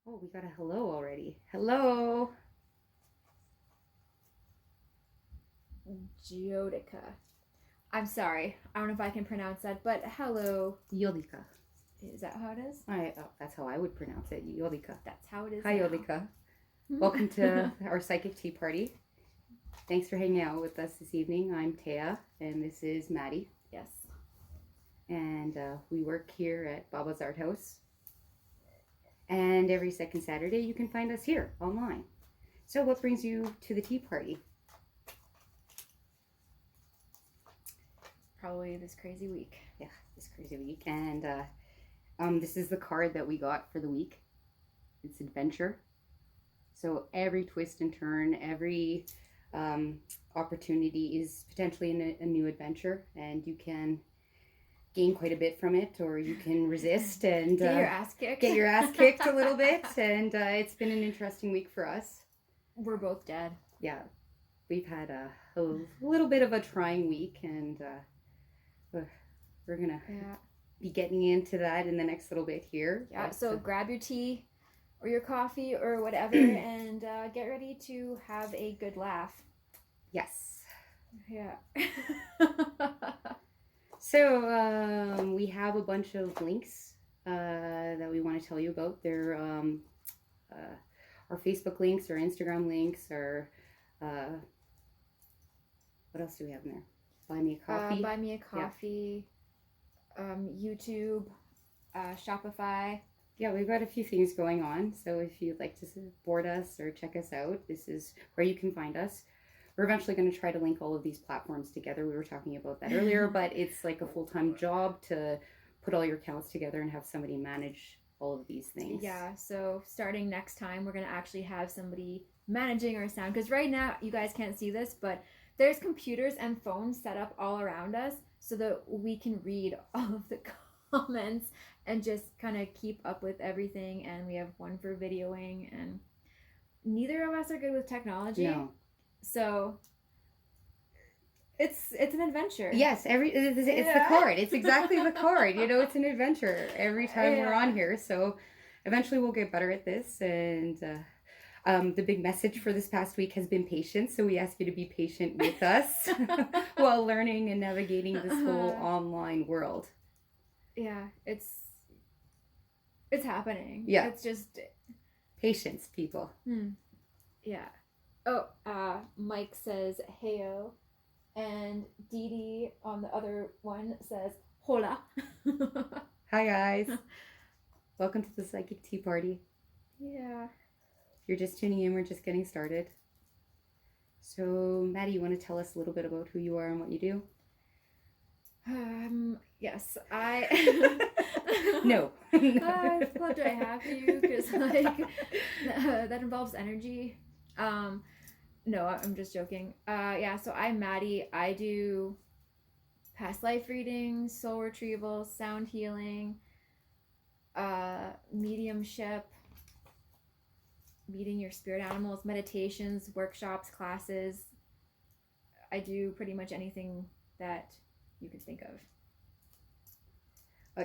Oh, we got a hello already. Hello. Geodica. I'm sorry. I don't know if I can pronounce that, but hello. Yodika. Is that how it is? That's how I would pronounce it. Yodika. That's how it is. Hi, Yodika. Welcome to our psychic tea party. Thanks for hanging out with us this evening. I'm Taya, and this is Maddy. Yes. And we work here at Baba's ArT HauS. And every second Saturday, you can find us here online. So, what brings you to the tea party? Probably this crazy week. Yeah, this crazy week. And this is the card that we got for the week. It's adventure. So every twist and turn, every opportunity is potentially a new adventure, and you can gain quite a bit from it, or you can resist and get your ass kicked. Get your ass kicked a little bit. And it's been an interesting week for us. We're both dead. Yeah, we've had a little bit of a trying week, and we're gonna be getting into that in the next little bit here. Yeah. So grab your tea or your coffee or whatever, and get ready to have a good laugh. Yes. Yeah. So we have a bunch of links that we want to tell you about. They're our Facebook links, our Instagram links, our what else do we have in there? Buy me a coffee. Buy me a coffee. Yeah. YouTube, Shopify. Yeah, we've got a few things going on. So if you'd like to support us or check us out, this is where you can find us. We're eventually going to try to link all of these platforms together. We were talking about that earlier, but it's like a full-time job to put all your accounts together and have somebody manage all of these things. Yeah, so starting next time, we're going to actually have somebody managing our sound. Because right now, you guys can't see this, but there's computers and phones set up all around us so that we can read all of the comments and just kind of keep up with everything. And we have one for videoing, and neither of us are good with technology. No. So it's an adventure. Yes, it's the card. It's exactly the card. You know, it's an adventure every time we're on here. So eventually we'll get better at this. And the big message for this past week has been patience. So we ask you to be patient with us while learning and navigating this whole online world. Yeah, it's happening. Yeah. It's just patience, people. Yeah. Oh, Mike says heyo, and Dee Dee on the other one says hola. Hi guys. Welcome to the Psychic Tea Party. Yeah. If you're just tuning in, we're just getting started. So, Maddy, you want to tell us a little bit about who you are and what you do? Yes, I... No. I'd love to have you, because, like, that involves energy. No, I'm just joking. Yeah, so I'm Maddy. I do past life readings, soul retrieval, sound healing, mediumship, meeting your spirit animals, meditations, workshops, classes. I do pretty much anything that you could think of.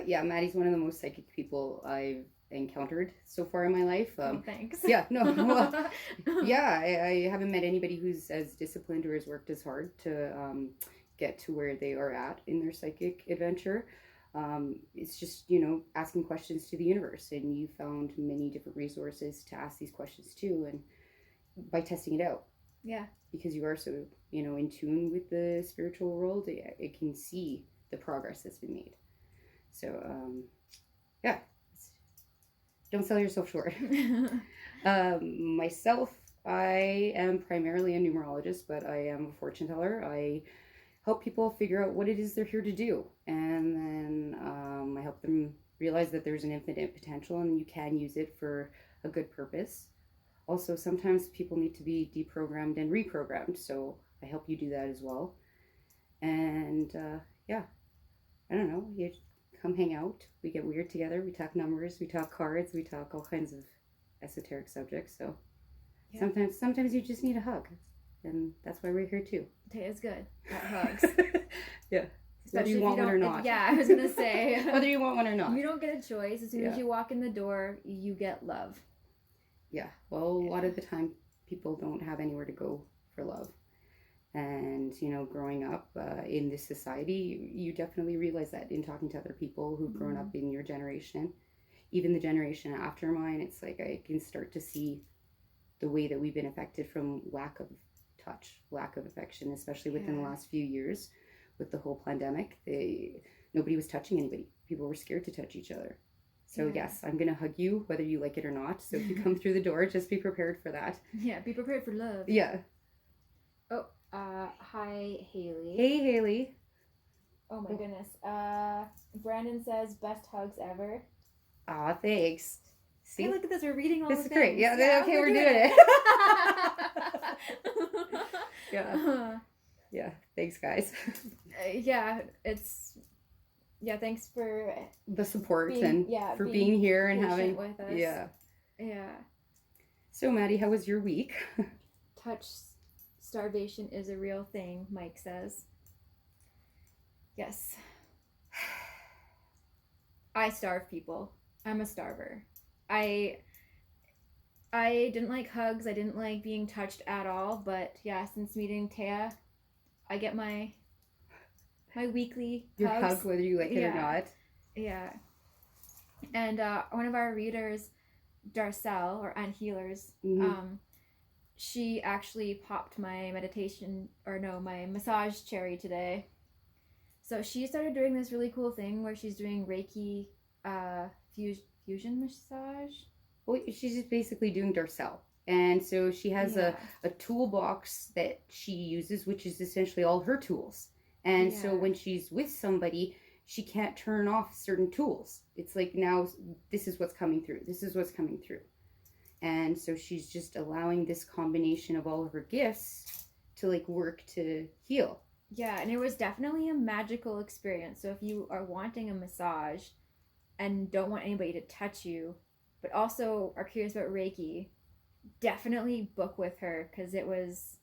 Yeah, Maddy's one of the most psychic people I've encountered so far in my life. Thanks. Yeah, no, well, yeah, I haven't met anybody who's as disciplined or has worked as hard to get to where they are at in their psychic adventure. It's just, you know, asking questions to the universe, and you found many different resources to ask these questions to, and by testing it out. Yeah. Because you are so, you know, in tune with the spiritual world, it can see the progress that's been made. So, yeah. Don't sell yourself short. Myself, I am primarily a numerologist, but I am a fortune teller. I help people figure out what it is they're here to do. And then I help them realize that there's an infinite potential and you can use it for a good purpose. Also, sometimes people need to be deprogrammed and reprogrammed. So I help you do that as well. And yeah, I don't know. You come hang out. We get weird together. We talk numbers. We talk cards. We talk all kinds of esoteric subjects. So yeah. Sometimes you just need a hug, and that's why we're here too. Taya's good at hugs. Yeah. Whether you want one or not. Yeah, I was gonna say. Whether you want one or not. You don't get a choice. As soon as you walk in the door, you get love. Yeah. Well, a lot of the time, people don't have anywhere to go for love. And, growing up in this society, you definitely realize that in talking to other people who've grown up in your generation, even the generation after mine, it's like I can start to see the way that we've been affected from lack of touch, lack of affection, especially within the last few years with the whole pandemic. Nobody was touching anybody. People were scared to touch each other. So yes, I'm going to hug you whether you like it or not. So if you come through the door, just be prepared for that. Yeah, be prepared for love. Yeah. Oh, hi, Haley. Hey, Haley. Oh my goodness. Brandon says, best hugs ever. Aw, thanks. See? Hey, look at this. We're reading all this the is things. Great. Yeah, okay, we're doing it. Yeah. Yeah. Thanks, guys. Thanks for the support being here and having with us. Yeah. Yeah. So, Maddy, how was your week? Touch starvation is a real thing, Mike says. Yes. I starve people. I'm a starver. I didn't like hugs. I didn't like being touched at all. But yeah, since meeting Taya, I get my weekly Your hugs. hug, whether you like it or not. Yeah. And one of our readers, Darcel, or Aunt Healers, she actually popped my my massage cherry today. So she started doing this really cool thing where she's doing Reiki fusion massage. Well, she's just basically doing Darcel. And so she has a toolbox that she uses, which is essentially all her tools. And so when she's with somebody, she can't turn off certain tools. It's like, now this is what's coming through. This is what's coming through. And so she's just allowing this combination of all of her gifts to like work to heal. Yeah, and it was definitely a magical experience. So if you are wanting a massage and don't want anybody to touch you, but also are curious about Reiki, definitely book with her, because it was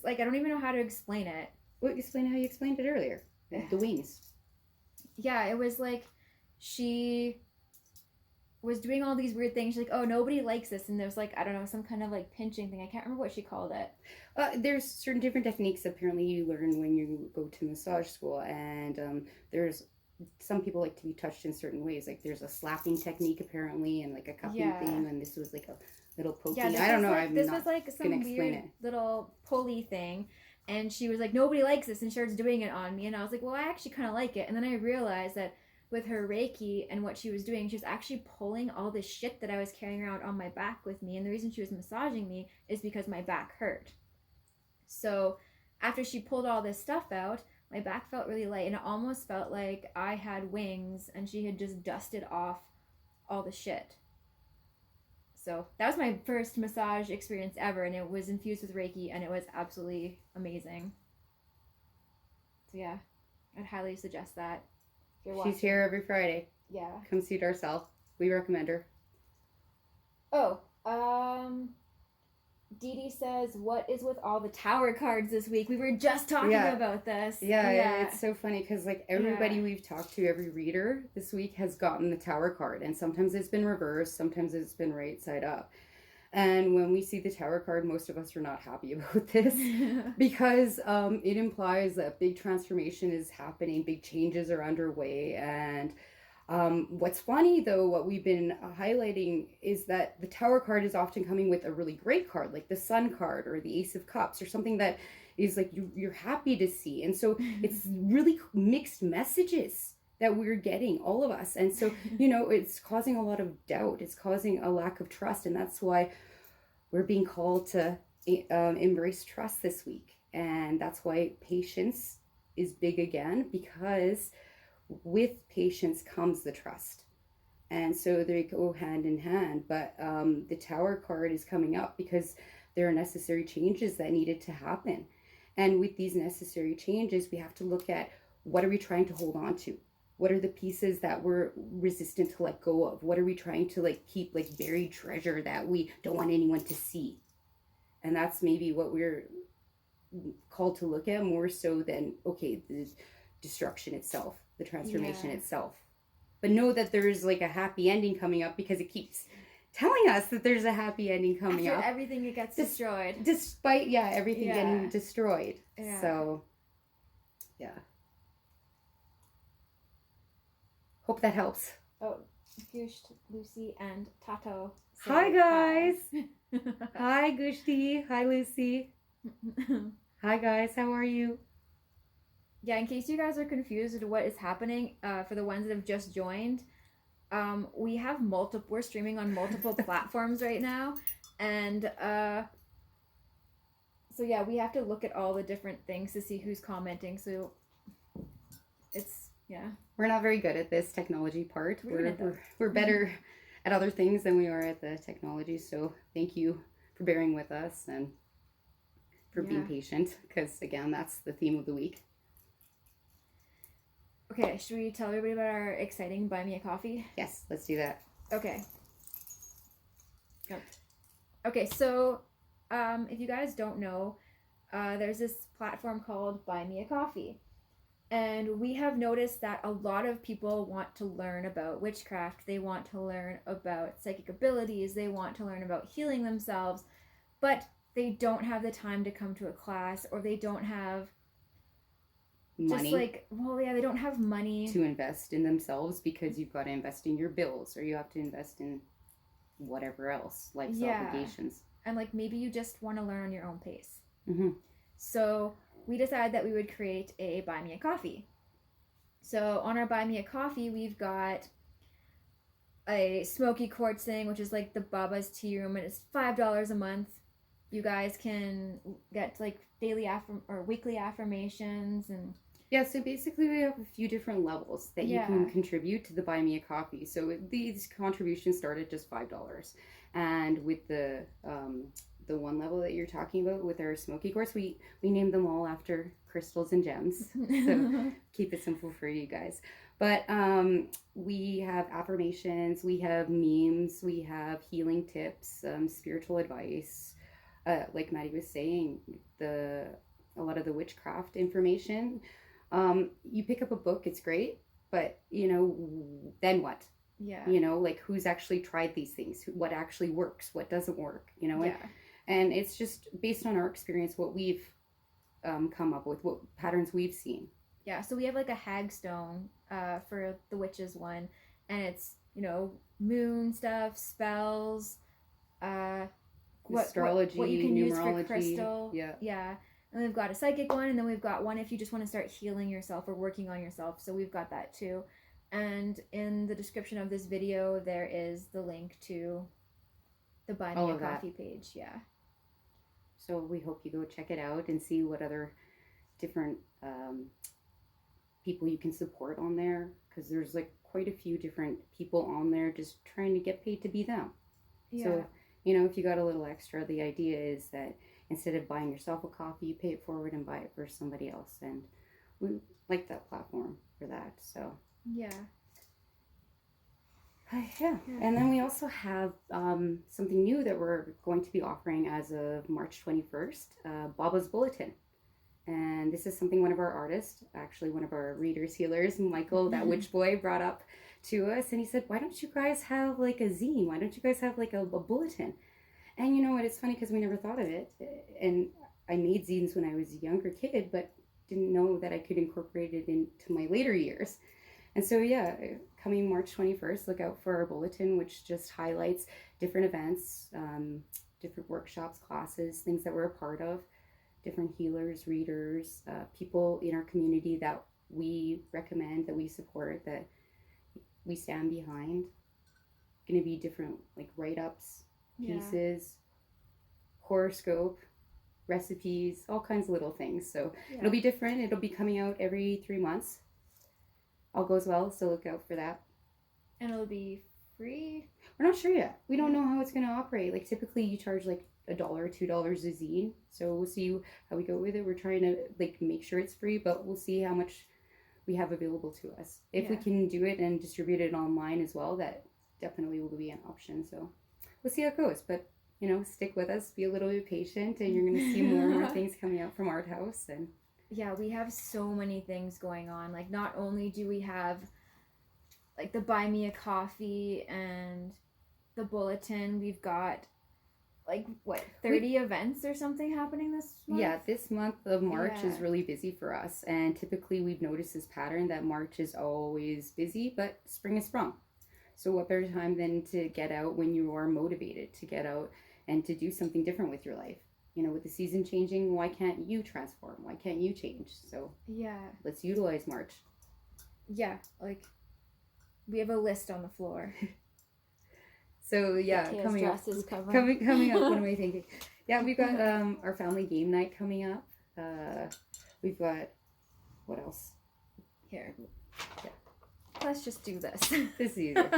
like, I don't even know how to explain it. Well, explain how you explained it earlier. The wings. Yeah, it was like she was doing all these weird things. She's like, oh, nobody likes this. And there's like, I don't know, some kind of like pinching thing. I can't remember what she called it. There's certain different techniques apparently you learn when you go to massage school. And there's some people like to be touched in certain ways. Like there's a slapping technique apparently, and like a cupping thing. And this was like a little poking. Yeah, I don't know. Like, this was like some weird little pulley thing. And she was like, nobody likes this, and starts doing it on me. And I was like, well, I actually kind of like it. And then I realized that with her Reiki and what she was doing, she was actually pulling all this shit that I was carrying around on my back with me. And the reason she was massaging me is because my back hurt. So after she pulled all this stuff out, my back felt really light, and it almost felt like I had wings and she had just dusted off all the shit. So that was my first massage experience ever, and it was infused with Reiki, and it was absolutely amazing. So yeah, I'd highly suggest that. She's here every Friday. Yeah. Come see Darcel. We recommend her. Oh, Dee Dee says, what is with all the tower cards this week? We were just talking about this. Yeah, it's so funny because like everybody we've talked to, every reader this week has gotten the tower card, and sometimes it's been reversed, sometimes it's been right side up. And when we see the tower card, most of us are not happy about this because it implies that big transformation is happening, big changes are underway. And what's funny though, what we've been highlighting is that the tower card is often coming with a really great card, like the Sun card or the Ace of Cups, or something that is like you're happy to see. And so it's really mixed messages that we're getting, all of us. And so, it's causing a lot of doubt. It's causing a lack of trust. And that's why we're being called to embrace trust this week. And that's why patience is big again, because with patience comes the trust. And so they go hand in hand. But the Tower card is coming up because there are necessary changes that needed to happen. And with these necessary changes, we have to look at, what are we trying to hold on to? What are the pieces that we're resistant to let go of? What are we trying to keep buried treasure that we don't want anyone to see? And that's maybe what we're called to look at, more so than, okay, the destruction itself, the transformation itself. But know that there's a happy ending coming up, because it keeps telling us that there's a happy ending coming After up. everything it gets destroyed. Despite, everything getting destroyed. Yeah. So, yeah. Hope that helps. Oh, Gusht, Lucy, and Tato. Hi, guys. Hi, Gushti. Hi, Lucy. Hi, guys. How are you? Yeah, in case you guys are confused with what is happening, for the ones that have just joined, we have we're streaming on multiple platforms right now, and so yeah, we have to look at all the different things to see who's commenting. So it's we're not very good at this technology part. We're better at other things than we are at the technology. So thank you for bearing with us and for being patient, because again, that's the theme of the week. Okay, should we tell everybody about our exciting Buy Me a Coffee? Yes, let's do that. Okay. Okay, so if you guys don't know, there's this platform called Buy Me a Coffee. And we have noticed that a lot of people want to learn about witchcraft. They want to learn about psychic abilities. They want to learn about healing themselves. But they don't have the time to come to a class, or they don't have money. They don't have money to invest in themselves, because you've got to invest in your bills, or you have to invest in whatever else, life's obligations. And like maybe you just want to learn on your own pace. Mm-hmm. So we decided that we would create a Buy Me a Coffee. So on our Buy Me a Coffee, we've got a smoky quartz thing, which is like the Baba's tea room, and it's $5 a month. You guys can get like daily or weekly affirmations, and so basically we have a few different levels that you can contribute to the Buy Me a Coffee. So these contributions start at just $5, and with the one level that you're talking about with our smoky quartz, we named them all after crystals and gems, so keep it simple for you guys. But we have affirmations, we have memes, we have healing tips, spiritual advice, like Maddy was saying, a lot of the witchcraft information. You pick up a book, it's great, but then what? Like who's actually tried these things, what actually works, what doesn't work, and it's just based on our experience, what we've come up with, what patterns we've seen. So we have like a hagstone for the witches one, and it's moon stuff, spells, astrology, what you can numerology, use for crystal. And we've got a psychic one, and then we've got one if you just want to start healing yourself or working on yourself. So we've got that too. And in the description of this video, there is the link to the Buy Me a Coffee page. So we hope you go check it out and see what other different people you can support on there, because there's like quite a few different people on there just trying to get paid to be them. So if you got a little extra, the idea is that instead of buying yourself a coffee, you pay it forward and buy it for somebody else, and we like that platform for that. So and then we also have something new that we're going to be offering as of March 21st, Baba's Bulletin. And this is something one of our artists, actually one of our readers, healers, Michael, that witch boy, brought up to us. And he said, why don't you guys have like a zine? Why don't you guys have like a bulletin? And you know what, it's funny because we never thought of it. And I made zines when I was a younger kid, but didn't know that I could incorporate it into my later years. And so coming March 21st, look out for our bulletin, which just highlights different events, different workshops, classes, things that we're a part of, different healers, readers, people in our community that we recommend, that we support, that we stand behind. Going to be different like write-ups, pieces, horoscope, recipes, all kinds of little things. So it'll be different. It'll be coming out every 3 months. All goes well, so look out for that. And it'll be free? We're not sure yet. We don't know how it's going to operate. Like typically you charge like $1 or $2 a zine. So we'll see how we go with it. We're trying to like make sure it's free, but we'll see how much we have available to us. If we can do it and distribute it online as well, that definitely will be an option. So we'll see how it goes. But stick with us, be a little bit patient, and you're going to see more and more things coming out from ArT HauS. And we have so many things going on. Like not only do we have like the Buy Me a Coffee and the bulletin, we've got like what 30 events or something happening this month? Yeah, this month of March is Yeah. really busy for us, and typically we've noticed this pattern that March is always busy, but spring is sprung. So what better time than to get out when you are motivated to get out and to do something different with your life? You know, with the season changing, why can't you transform? Why can't you change? So Yeah. let's utilize March. Yeah, like we have a list on the floor. So yeah, Taya's coming up, dress is covering. coming up. What am I thinking? Yeah, we've got our family game night coming up. We've got what else? Here. Yeah. Let's just do this. This is easier.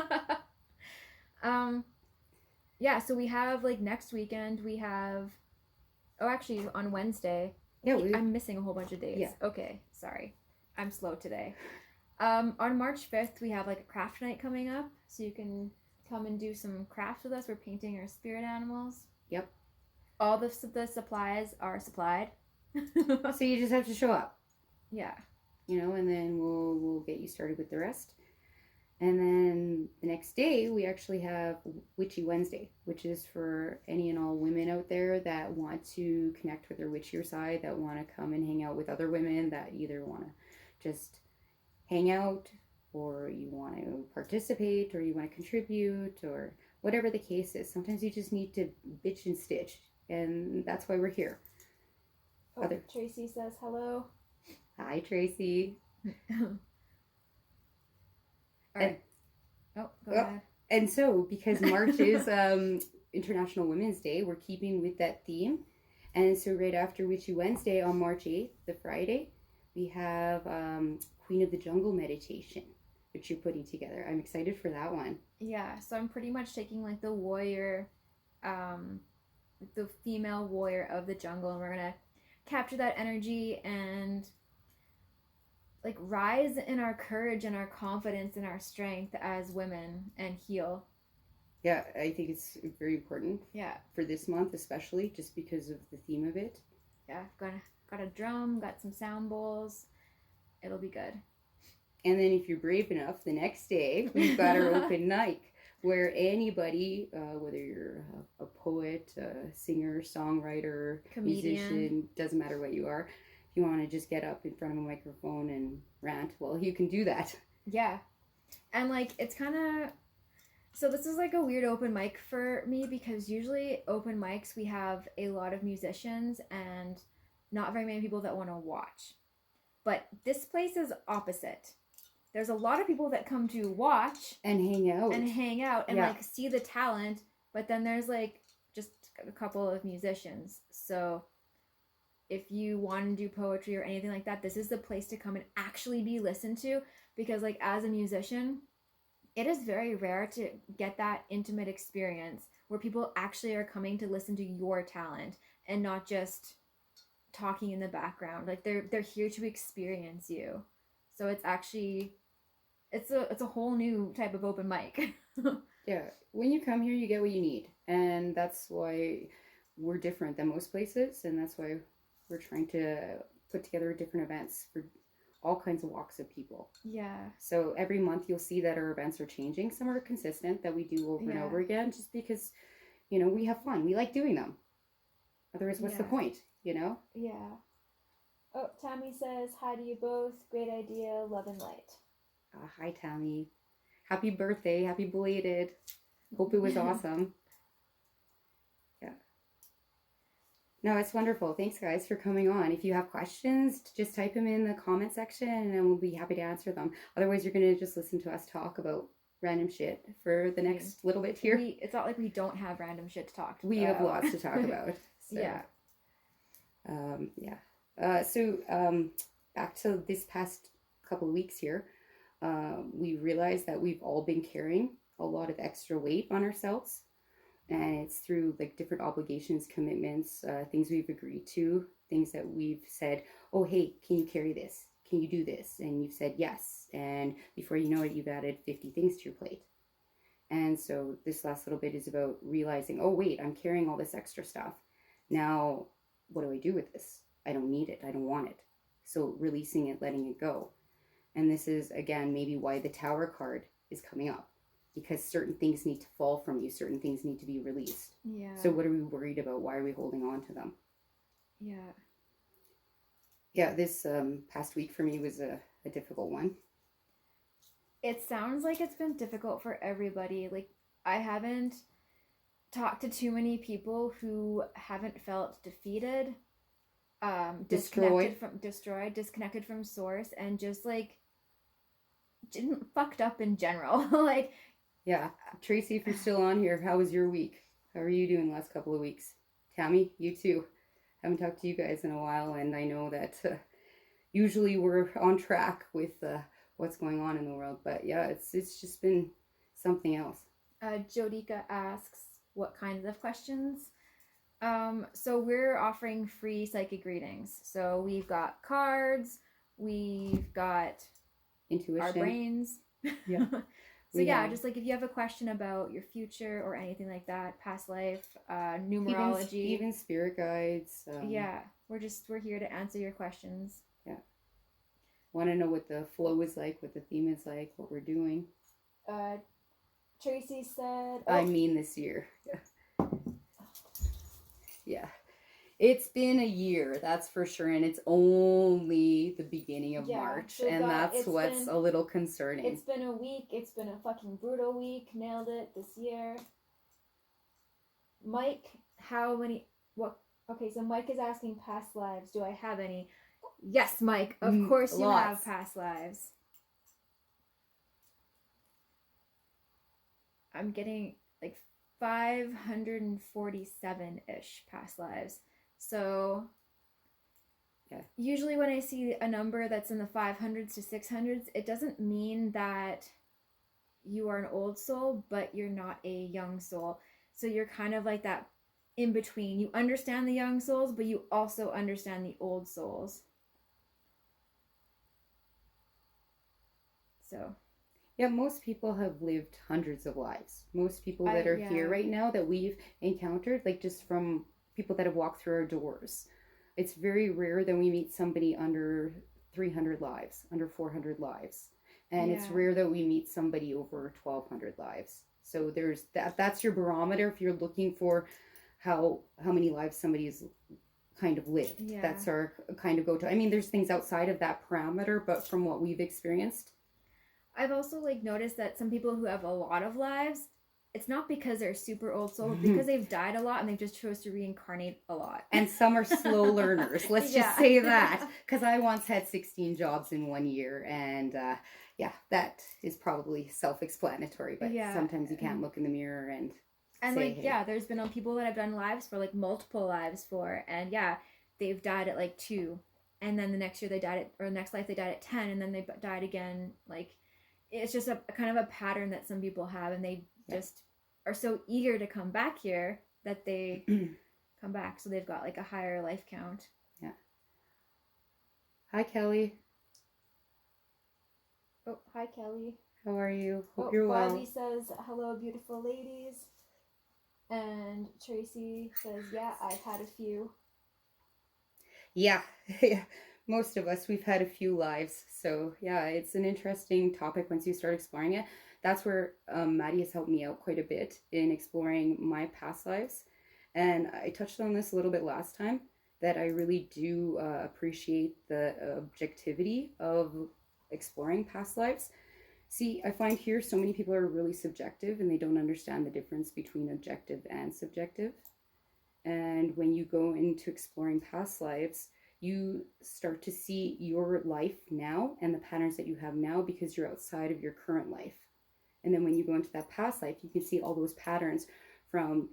Yeah, so we have like next weekend we have actually on Wednesday. Yeah, I'm missing a whole bunch of days. Yeah. Okay, sorry. I'm slow today. On March 5th we have like a craft night coming up, so you can come and do some crafts with us. We're painting our spirit animals. Yep. All the supplies are supplied. So you just have to show up. Yeah. You know, and then we'll get you started with the rest. And then the next day, we actually have Witchy Wednesday, which is for any and all women out there that want to connect with their witchier side, that want to come and hang out with other women, that either want to just hang out, or you want to participate, or you want to contribute, or whatever the case is. Sometimes you just need to bitch and stitch, and that's why we're here. Oh, Tracy says hello. Hi, Tracy. All right. Go ahead. And so, because March is International Women's Day, we're keeping with that theme. And so right after Witchy Wednesday on March 8th, the Friday, we have Queen of the Jungle meditation, which you're putting together. I'm excited for that one. Yeah, so I'm pretty much taking like the warrior, the female warrior of the jungle, and we're going to capture that energy and like rise in our courage and our confidence and our strength as women and heal. Yeah, I think it's very important. Yeah. For this month especially, just because of the theme of it. Yeah, got a drum, got some sound bowls. It'll be good. And then if you're brave enough, the next day we've got our open mic, where anybody, whether you're a poet, a singer, songwriter, Comedian, musician, doesn't matter what you are, if you want to just get up in front of a microphone and rant, well, you can do that. Yeah. And like, it's kind of, so this is like a weird open mic for me, because usually open mics, we have a lot of musicians and not very many people that want to watch. But this place is opposite. There's a lot of people that come to watch and hang out and like see the talent, but then there's like just a couple of musicians. So if you want to do poetry or anything like that, this is the place to come and actually be listened to, because like as a musician, it is very rare to get that intimate experience where people actually are coming to listen to your talent and not just talking in the background. Like they're here to experience you. So it's actually it's a whole new type of open mic. Yeah, when you come here, you get what you need, and that's why we're different than most places, and that's why we're trying to put together different events for all kinds of walks of people. Yeah. So every month you'll see that our events are changing. Some are consistent that we do over and over again, just because, you know, we have fun. We like doing them. Otherwise, what's the point, you know? Yeah. Oh, Tammy says, hi to you both. Great idea. Love and light. Hi, Tammy. Happy birthday. Happy belated. Hope it was awesome. Yeah. No, it's wonderful. Thanks, guys, for coming on. If you have questions, just type them in the comment section and we'll be happy to answer them. Otherwise, you're going to just listen to us talk about random shit for the next little bit here. It's not like we don't have random shit to talk about. We have lots to talk about. So, yeah. Back to this past couple of weeks here, we realized that we've all been carrying a lot of extra weight on ourselves. And it's through like different obligations, commitments, things we've agreed to, things that we've said, oh, hey, can you carry this? Can you do this? And you've said yes. And before you know it, you've added 50 things to your plate. And so this last little bit is about realizing, oh, wait, I'm carrying all this extra stuff. Now, what do I do with this? I don't need it. I don't want it. So releasing it, letting it go. And this is, again, maybe why the Tower card is coming up. because certain things need to fall from you, certain things need to be released. Yeah. So what are we worried about? Why are we holding on to them? Yeah. Yeah, this past week for me was a difficult one. It sounds like it's been difficult for everybody. Like, I haven't talked to too many people who haven't felt defeated, disconnected from source, and just like fucked up in general. Like, yeah, Tracy, if you're still on here, how was your week? How are you doing the last couple of weeks? Tammy, you too. Haven't talked to you guys in a while, and I know that usually we're on track with what's going on in the world, but yeah, it's just been something else. Jodika asks what kinds of questions. So we're offering free psychic readings. So we've got cards, we've got intuition, our brains. Yeah. So yeah, just like if you have a question about your future or anything like that, past life, numerology, even spirit guides. Yeah, we're here to answer your questions. Yeah. Want to know what the flow is like, what the theme is like, what we're doing. Tracy said, I mean this year. Yeah. Yeah. It's been a year, that's for sure, and it's only the beginning of March, so and that's what's a little concerning. It's been a week. It's been a fucking brutal week. Nailed it this year. Mike, how many? What? Okay, so Mike is asking past lives. Do I have any? Yes, Mike. Of course you have past lives. I'm getting like 547-ish past lives. So yeah. Usually when I see a number that's in the 500s to 600s, it doesn't mean that you are an old soul, but you're not a young soul. So you're kind of like that in between. You understand the young souls, but you also understand the old souls. So yeah, most people have lived hundreds of lives. Most people that are here right now that we've encountered, like just from people that have walked through our doors. It's very rare that we meet somebody under 300 lives, under 400 lives. And it's rare that we meet somebody over 1,200 lives. So there's that's your barometer if you're looking for how many lives somebody's kind of lived. Yeah. That's our kind of go-to. I mean, there's things outside of that parameter, but from what we've experienced. I've also like noticed that some people who have a lot of lives, it's not because they're super old souls, because they've died a lot and they've just chose to reincarnate a lot. And some are slow learners. Let's just say that. Because I once had 16 jobs in 1 year. And that is probably self-explanatory. But sometimes you can't look in the mirror and say, hey. There's been people that I've done lives for, like multiple lives for. And they've died at like 2. And then the next year they died at, or the next life they died at 10. And then they died again. Like, it's just a kind of a pattern that some people have. And they just are so eager to come back here that they come back. So they've got like a higher life count. Yeah. Hi, Kelly. Oh, hi, Kelly. How are you? Hope you're well. Bobby says, hello, beautiful ladies. And Tracy says, yeah, I've had a few. Yeah. Most of us, we've had a few lives. So yeah, it's an interesting topic once you start exploring it. That's where Maddy has helped me out quite a bit in exploring my past lives. And I touched on this a little bit last time, that I really do appreciate the objectivity of exploring past lives. See, I find here so many people are really subjective and they don't understand the difference between objective and subjective. And when you go into exploring past lives, you start to see your life now and the patterns that you have now because you're outside of your current life. And then when you go into that past life, you can see all those patterns from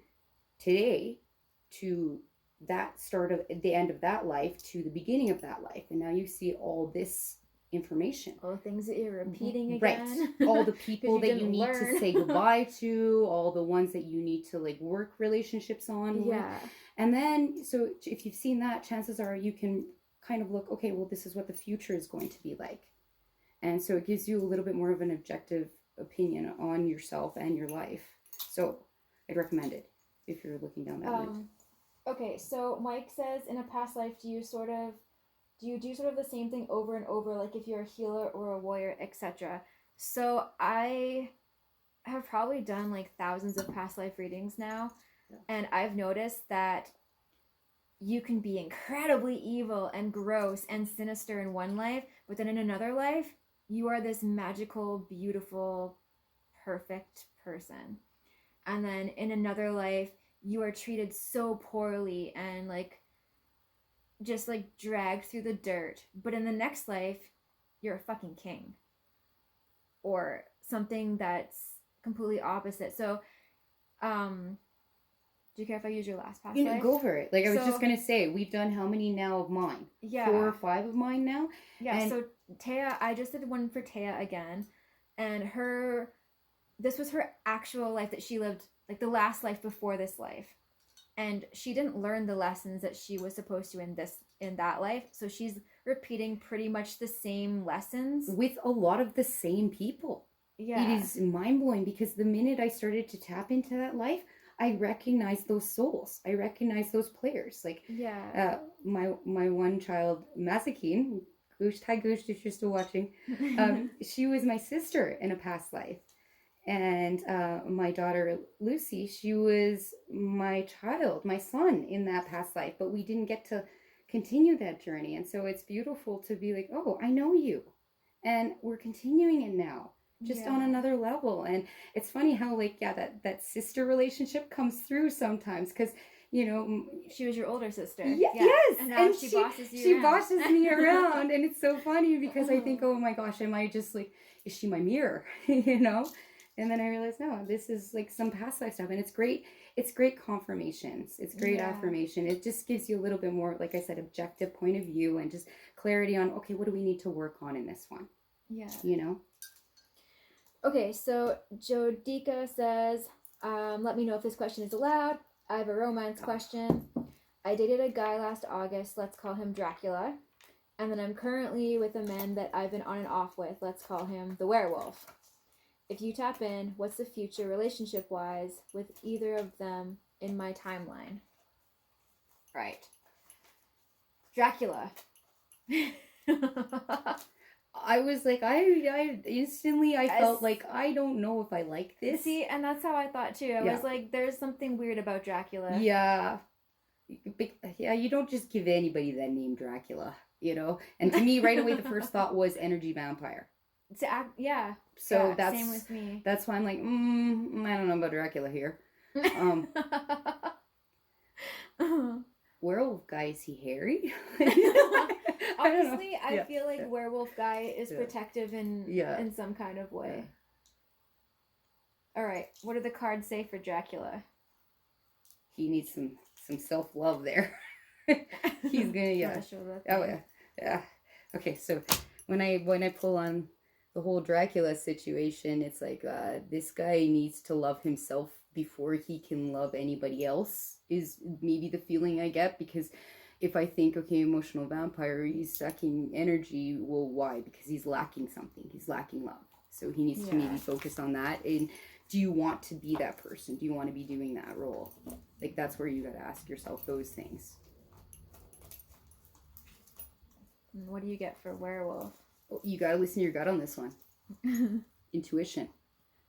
today to that start of the end of that life to the beginning of that life. And now you see all this information. All the things that you're repeating again. Right. All the people that you need to say goodbye to, all the ones that you need to like work relationships on. Yeah. And then, so if you've seen that, chances are you can kind of look, okay, well, this is what the future is going to be like. And so it gives you a little bit more of an objective opinion on yourself and your life. So I'd recommend it if you're looking down that route. Okay, so Mike says, in a past life, do you do sort of the same thing over and over, like if you're a healer or a warrior, etc.? So I have probably done like thousands of past life readings now, Yeah. and I've noticed that you can be incredibly evil and gross and sinister in one life, but then in another life, you are this magical, beautiful, perfect person. And then in another life, you are treated so poorly and like just like dragged through the dirt. But in the next life, you're a fucking king. Or something that's completely opposite. So, do you care if I use your last past life? Go for it. Like, I was just going to say, we've done how many now of mine? Yeah. 4 or 5 of mine now? Yeah, and so Taya, I just did one for Taya again. And this was her actual life that she lived, like the last life before this life. And she didn't learn the lessons that she was supposed to in that life. So she's repeating pretty much the same lessons. With a lot of the same people. Yeah. It is mind-blowing because the minute I started to tap into that life, I recognize those souls. I recognize those players. Like, yeah. My one child, Masakine, hi Goosh, if you're still watching, she was my sister in a past life. And my daughter, Lucy, she was my child, my son in that past life. But we didn't get to continue that journey. And so it's beautiful to be like, oh, I know you. And we're continuing it now. Just on another level. And it's funny how like that sister relationship comes through sometimes because she was your older sister. Yes, and now she bosses you around. Bosses me around. And it's so funny because I think, oh my gosh, am I just like, is she my mirror? And then I realized, no, this is like some past life stuff. And it's great confirmations. It's great affirmation. It just gives you a little bit more, like I said, objective point of view and just clarity on, okay, what do we need to work on in this one? Okay, so Jodika says, let me know if this question is allowed. I have a romance question. I dated a guy last August. Let's call him Dracula. And then I'm currently with a man that I've been on and off with. Let's call him the werewolf. If you tap in, what's the future relationship-wise with either of them in my timeline? Right. Dracula. I was like, I instantly felt like, I don't know if I like this. See, and that's how I thought too. I was like, there's something weird about Dracula. Yeah. Yeah, you don't just give anybody that name Dracula, And to me, right away, the first thought was energy vampire. Yeah. So that's same with me. That's why I'm like, I don't know about Dracula here. Werewolf guy, is he hairy? Honestly, I feel like werewolf guy is protective in some kind of way. All right, what do the cards say for Dracula? He needs some self-love there. He's gonna yeah. Okay, so when I pull on the whole Dracula situation, it's like this guy needs to love himself before he can love anybody else, is maybe the feeling I get. Because if I think, okay, emotional vampire, he's sucking energy, well, why? Because he's lacking something. He's lacking love. So he needs to maybe focus on that. And do you want to be that person? Do you want to be doing that role? Like, that's where you got to ask yourself those things. What do you get for werewolf? You got to listen to your gut on this one. Intuition.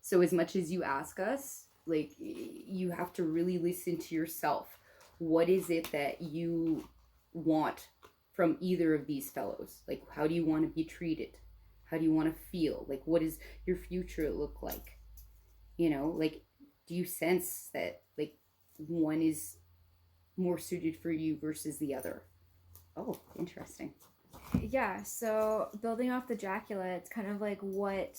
So as much as you ask us, like, you have to really listen to yourself. What is it that you want from either of these fellows? Like, how do you want to be treated? How do you want to feel? Like, what does your future look like? Like, do you sense that, like, one is more suited for you versus the other? Oh, interesting. Yeah, so building off the Dracula, it's kind of like what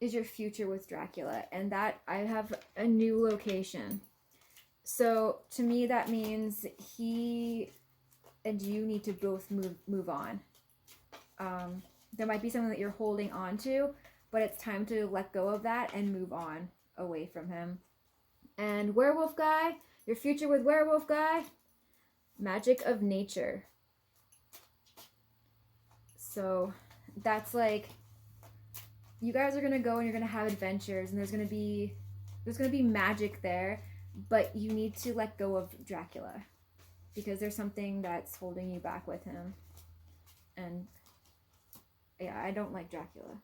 is your future with Dracula? And that I have a new location. So to me, that means he and you need to both move on. There might be something that you're holding on to, but it's time to let go of that and move on away from him. And werewolf guy, your future with werewolf guy, magic of nature. So that's like, you guys are gonna go and you're gonna have adventures, and there's gonna be magic there, but you need to let go of Dracula because there's something that's holding you back with him. yeah, I don't like Dracula.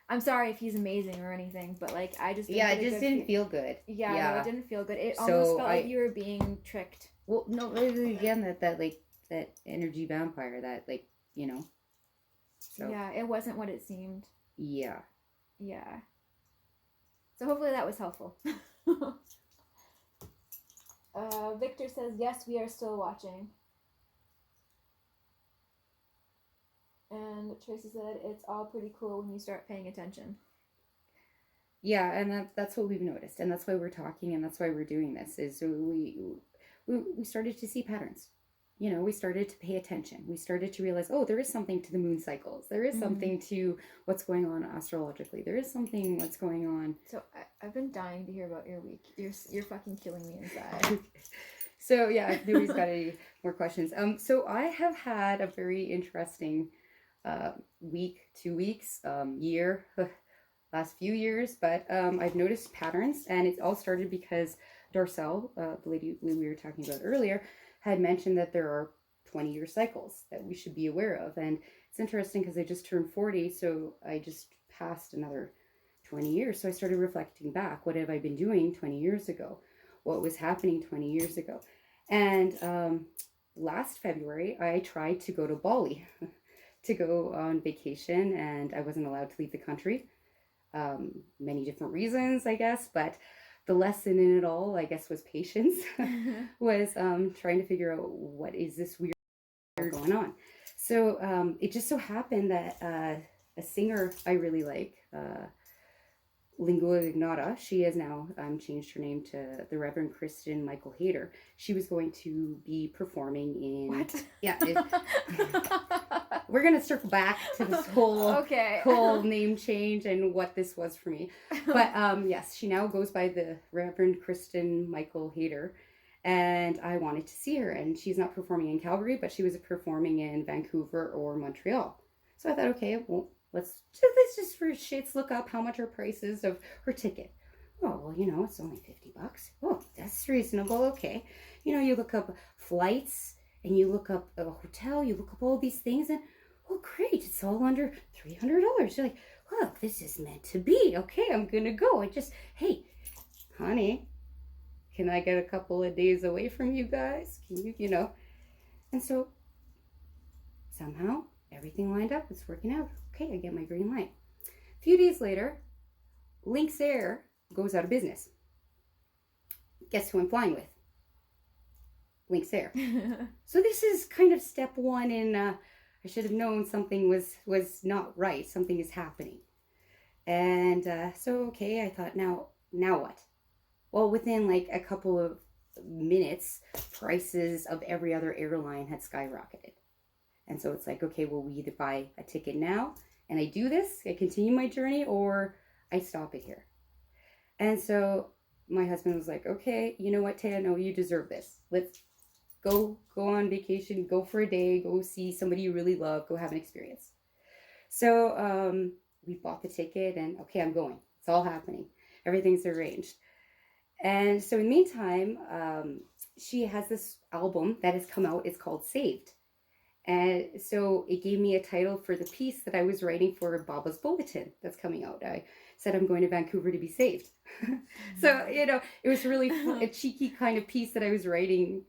I'm sorry if he's amazing or anything, but like I just didn't Yeah, get it a just good didn't feel good. Yeah, Yeah. no, it didn't feel good. It So almost felt like you were being tricked. Well, no, really, again, that like that energy vampire, that like, you know. So Yeah, it wasn't what it seemed. yeah. Yeah. So hopefully that was helpful. Victor says, yes, we are still watching. And Tracy said, it's all pretty cool when you start paying attention. Yeah, and that's what we've noticed, and that's why we're talking, and that's why we're doing this. Is we started to see patterns. You know, we started to pay attention. We started to realize, oh, there is something to the moon cycles. There is something to what's going on astrologically. There is something what's going on. So I've been dying to hear about your week. You're fucking killing me inside. So yeah, if nobody's got any more questions. So I have had a very interesting week, 2 weeks, year, last few years, but I've noticed patterns, and it all started because Darcel, the lady we were talking about earlier, had mentioned that there are 20-year cycles that we should be aware of. And it's interesting because I just turned 40, so I just passed another 20 years. So I started reflecting back. What have I been doing 20 years ago? What was happening 20 years ago? And last February, I tried to go to Bali to go on vacation, and I wasn't allowed to leave the country. Many different reasons, I guess, but the lesson in it all, I guess, was patience. Was trying to figure out what is this weird going on. So it just so happened that a singer I really like, Lingua Ignota, she has now changed her name to the Reverend Kristen Michael Hayter. She was going to be performing in... What? Yeah. We're going to circle back to this whole name change and what this was for me. But yes, she now goes by the Reverend Kristen Michael Hayter. And I wanted to see her. And she's not performing in Calgary, but she was performing in Vancouver or Montreal. So I thought, okay, well, let's just for shits look up how much her price is of her ticket. Oh, well, you know, it's only $50. Oh, that's reasonable. Okay. You know, you look up flights and you look up a hotel, you look up all these things, and oh, great, it's all under $300. You're like, look, this is meant to be. Okay, I'm going to go. Hey, honey, can I get a couple of days away from you guys? Can you know? And so somehow everything lined up. It's working out. Okay, I get my green light. A few days later, Lynx Air goes out of business. Guess who I'm flying with? Lynx Air. So this is kind of step one in I should have known something was not right. Something is happening. And so, okay, I thought, now what? Well, within like a couple of minutes, prices of every other airline had skyrocketed. And so it's like, okay, well, we either buy a ticket now and I do this, I continue my journey, or I stop it here. And so my husband was like, okay, you know what, Taya, no, you deserve this. Let's go on vacation, go for a day, go see somebody you really love, go have an experience. So we bought the ticket, and okay, I'm going. It's all happening. Everything's arranged. And so in the meantime, she has this album that has come out. It's called Saved. And so it gave me a title for the piece that I was writing for Baba's Bulletin that's coming out. I said, I'm going to Vancouver to be saved. So, you know, it was really a cheeky kind of piece that I was writing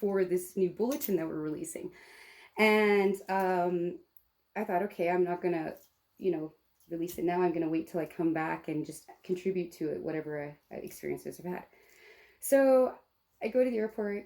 for this new bulletin that we're releasing. And I thought, okay, I'm not going to, you know, release it now. I'm going to wait till I come back and just contribute to it, whatever experiences I've had. So I go to the airport,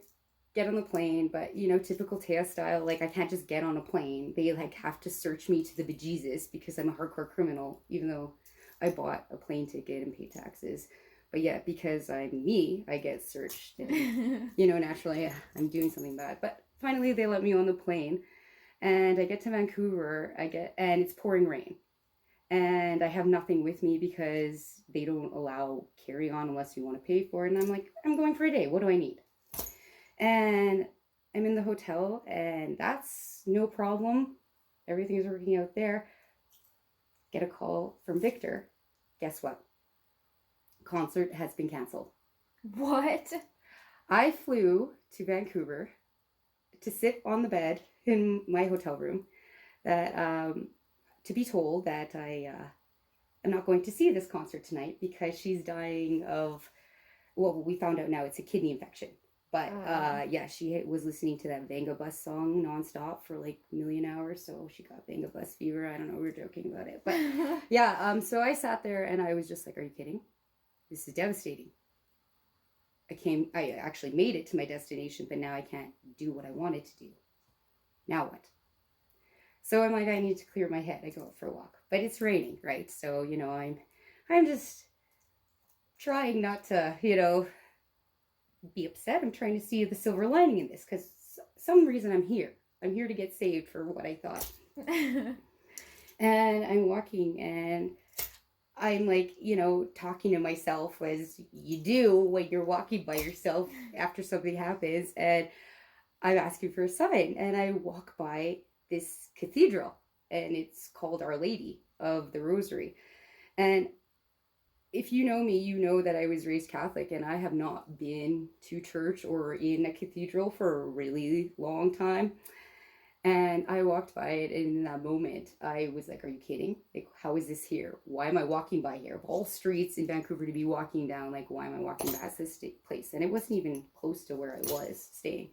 get on the plane, but you know, typical Taya style, like I can't just get on a plane. They like have to search me to the bejesus because I'm a hardcore criminal, even though I bought a plane ticket and paid taxes. But yeah, because I'm me, I get searched. And, you know, naturally, I'm doing something bad. But finally, they let me on the plane, and I get to Vancouver. And it's pouring rain, and I have nothing with me because they don't allow carry-on unless you want to pay for it. And I'm like, I'm going for a day. What do I need? And I'm in the hotel, and that's no problem. Everything is working out there. Get a call from Victor. Guess what? Concert has been canceled. What? I flew to Vancouver to sit on the bed in my hotel room that to be told that I'm not going to see this concert tonight because she's dying of, well, we found out now it's a kidney infection. But yeah, she was listening to that Vanga Bus song nonstop for like a million hours, so she got Vanga Bus fever. I don't know, we were joking about it, but yeah. So I sat there and I was just like, "Are you kidding? This is devastating." I actually made it to my destination, but now I can't do what I wanted to do. Now what? So I'm like, I need to clear my head. I go out for a walk, but it's raining, right? So I'm just trying not to be upset. I'm trying to see the silver lining in this because some reason I'm here. I'm here to get saved for what I thought. And I'm walking and I'm like, talking to myself as you do when you're walking by yourself after something happens. And I'm asking for a sign. And I walk by this cathedral and it's called Our Lady of the Rosary. And if you know me, you know that I was raised Catholic and I have not been to church or in a cathedral for a really long time. And I walked by it, and in that moment, I was like, are you kidding? Like, how is this here? Why am I walking by here? Of all streets in Vancouver to be walking down, like, why am I walking past this place? And it wasn't even close to where I was staying.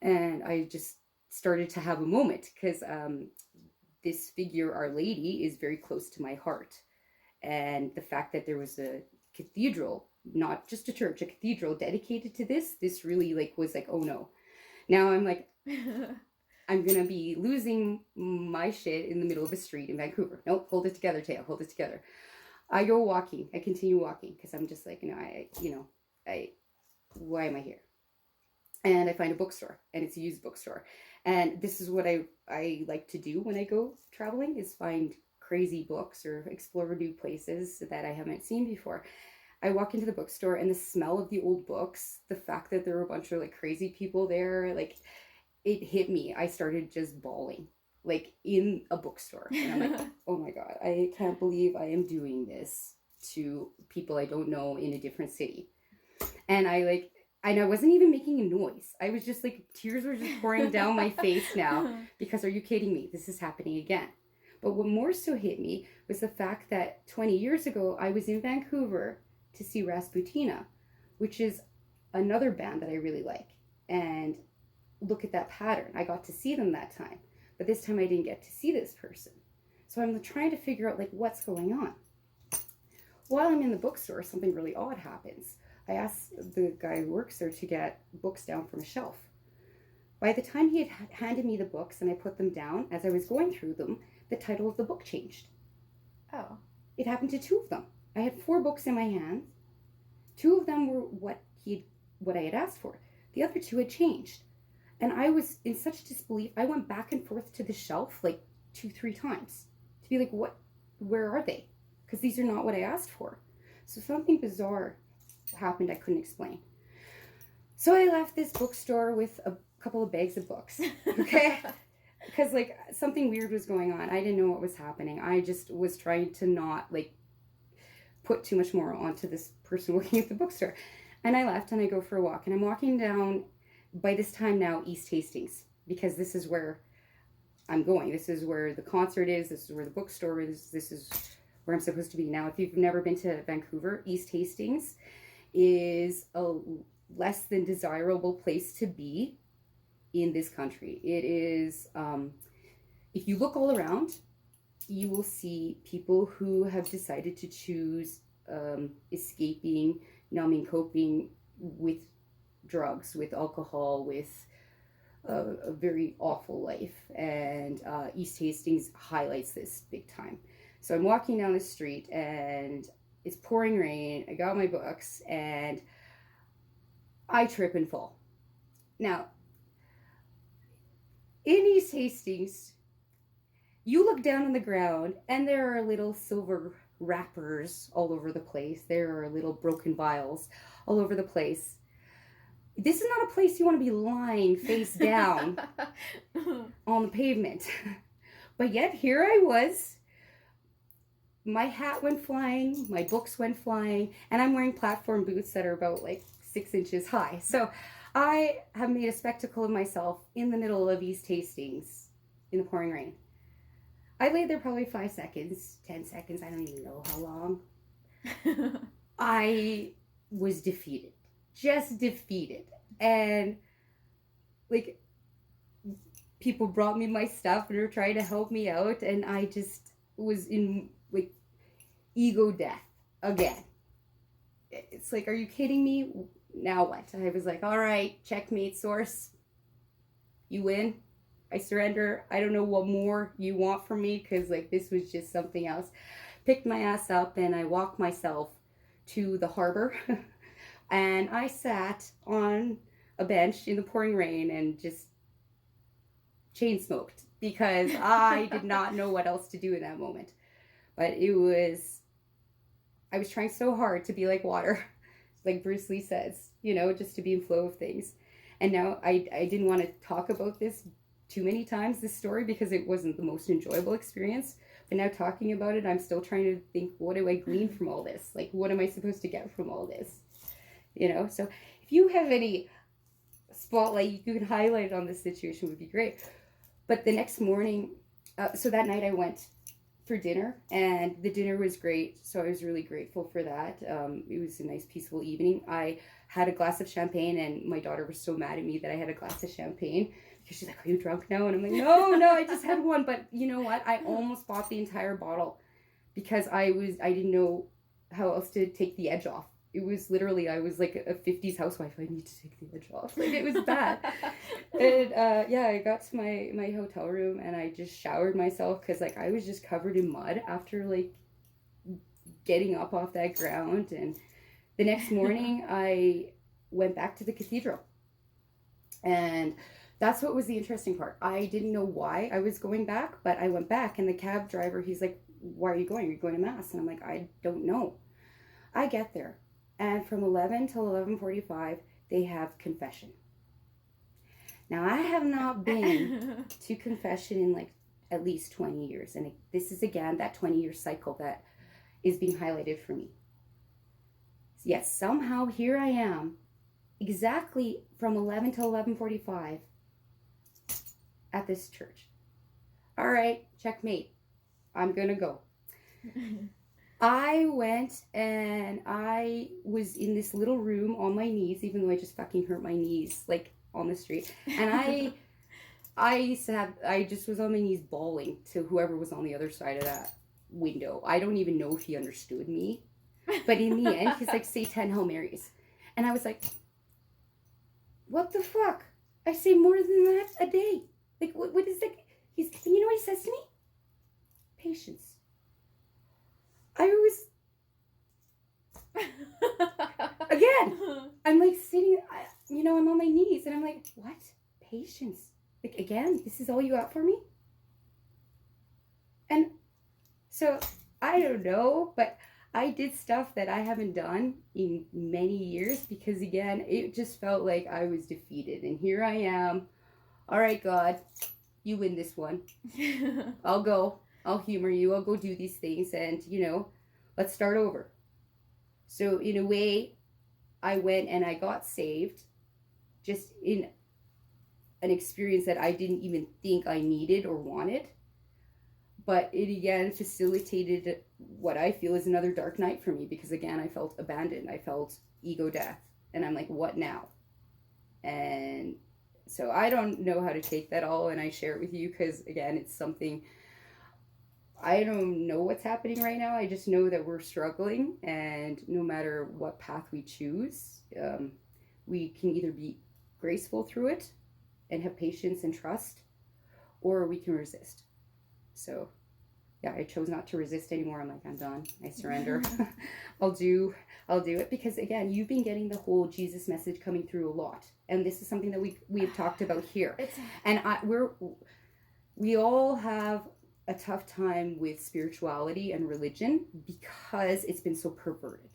And I just started to have a moment because this figure, Our Lady, is very close to my heart. And the fact that there was a cathedral, not just a church, a cathedral dedicated to this really was like, oh no. Now I'm like, I'm going to be losing my shit in the middle of a street in Vancouver. Nope, hold it together, Taya, hold it together. I go walking. I continue walking because I'm just like, why am I here? And I find a bookstore, and it's a used bookstore. And this is what I like to do when I go traveling, is find crazy books or explore new places that I haven't seen before. I walk into the bookstore and the smell of the old books, the fact that there were a bunch of crazy people there, it hit me. I started just bawling in a bookstore. And I'm like, oh my God, I can't believe I am doing this to people I don't know in a different city. And I wasn't even making a noise. I was just tears were just pouring down my face now because are you kidding me? This is happening again. But what more so hit me was the fact that 20 years ago, I was in Vancouver to see Rasputina, which is another band that I really like. And look at that pattern. I got to see them that time. But this time I didn't get to see this person. So I'm trying to figure out what's going on. While I'm in the bookstore, something really odd happens. I asked the guy who works there to get books down from a shelf. By the time he had handed me the books and I put them down, as I was going through them, the title of the book changed. Oh. It happened to 2 of them. I had 4 books in my hands. 2 of them were what I had asked for. The other 2 had changed. And I was in such disbelief, I went back and forth to the shelf 2-3 times to be where are they? Because these are not what I asked for. So something bizarre happened I couldn't explain. So I left this bookstore with a couple of bags of books, okay? Because something weird was going on. I didn't know what was happening. I just was trying to not put too much more onto this person working at the bookstore. And I left and I go for a walk. And I'm walking down, by this time now, East Hastings, because this is where I'm going. This is where the concert is. This is where the bookstore is. This is where I'm supposed to be. Now, if you've never been to Vancouver, East Hastings is a less than desirable place to be in this country. It is, if you look all around, you will see people who have decided to choose escaping, numbing, coping with drugs, with alcohol, with a very awful life. And East Hastings highlights this big time. So I'm walking down the street and it's pouring rain. I got my books and I trip and fall. Now, in East Hastings, you look down on the ground and there are little silver wrappers all over the place. There are little broken vials all over the place. This is not a place you want to be lying face down on the pavement. But yet here I was. My hat went flying, my books went flying, and I'm wearing platform boots that are about 6 inches high. So I have made a spectacle of myself in the middle of East Hastings in the pouring rain. I laid there probably 5 seconds, 10 seconds, I don't even know how long. I was defeated. Just defeated. And like people brought me my stuff and were trying to help me out, and I just was in like ego death again. It's like, are you kidding me? Now what? I was like, all right, checkmate, source. You win. I surrender. I don't know what more you want from me, because like this was just something else. Picked my ass up and I walked myself to the harbor and I sat on a bench in the pouring rain and just chain smoked, because I did not know what else to do in that moment. But I was trying so hard to be like water, like Bruce Lee says, just to be in flow of things. And now I didn't want to talk about this too many times, this story, because it wasn't the most enjoyable experience. But now talking about it, I'm still trying to think, what do I glean from all this? Like, what am I supposed to get from all this? So if you have any spotlight you can highlight on this situation, would be great. But the next morning, so that night I went for dinner, and the dinner was great. So I was really grateful for that. It was a nice, peaceful evening. I had a glass of champagne, and my daughter was so mad at me that I had a glass of champagne, because she's like, are you drunk now? And I'm like, no, I just had one. But you know what? I almost bought the entire bottle, because I didn't know how else to take the edge off. It was literally, I was like a 50s housewife. I need to take the edge off. Like, it was bad. And I got to my hotel room and I just showered myself, because like I was just covered in mud after like getting up off that ground. And the next morning I went back to the cathedral. And that's what was the interesting part. I didn't know why I was going back, but I went back, and the cab driver, he's like, why are you going? Are you going to mass? And I'm like, I don't know. I get there, and from 11 till 11:45, they have confession. Now, I have not been to confession in like at least 20 years. And this is again that 20-year cycle that is being highlighted for me. Yes, somehow here I am, exactly from 11 till 11:45 at this church. All right, checkmate. I'm going to go. I went and I was in this little room on my knees, even though I just fucking hurt my knees, like on the street. And I just was on my knees bawling to whoever was on the other side of that window. I don't even know if he understood me. But in the end, he's like, say 10 Hail Marys. And I was like, what the fuck? I say more than that a day. Like, what is that? You know what he says to me? Patience. I was, again, I'm like sitting, I'm on my knees, and I'm like, what? Patience. Like, again, this is all you got for me? And so, I don't know, but I did stuff that I haven't done in many years, because again, it just felt like I was defeated. And here I am. All right, God, you win this one. I'll go. I'll humor you. I'll go do these things, and, let's start over. So in a way, I went and I got saved just in an experience that I didn't even think I needed or wanted. But it again facilitated what I feel is another dark night for me, because again, I felt abandoned. I felt ego death. And I'm like, what now? And so I don't know how to take that all, and I share it with you because, again, it's something, I don't know what's happening right now. I just know that we're struggling, and no matter what path we choose, we can either be graceful through it and have patience and trust, or we can resist. So yeah, I chose not to resist anymore. I'm like, I'm done. I surrender. I'll do it, because again, you've been getting the whole Jesus message coming through a lot, and this is something that we have talked about here. And we all have a tough time with spirituality and religion because it's been so perverted,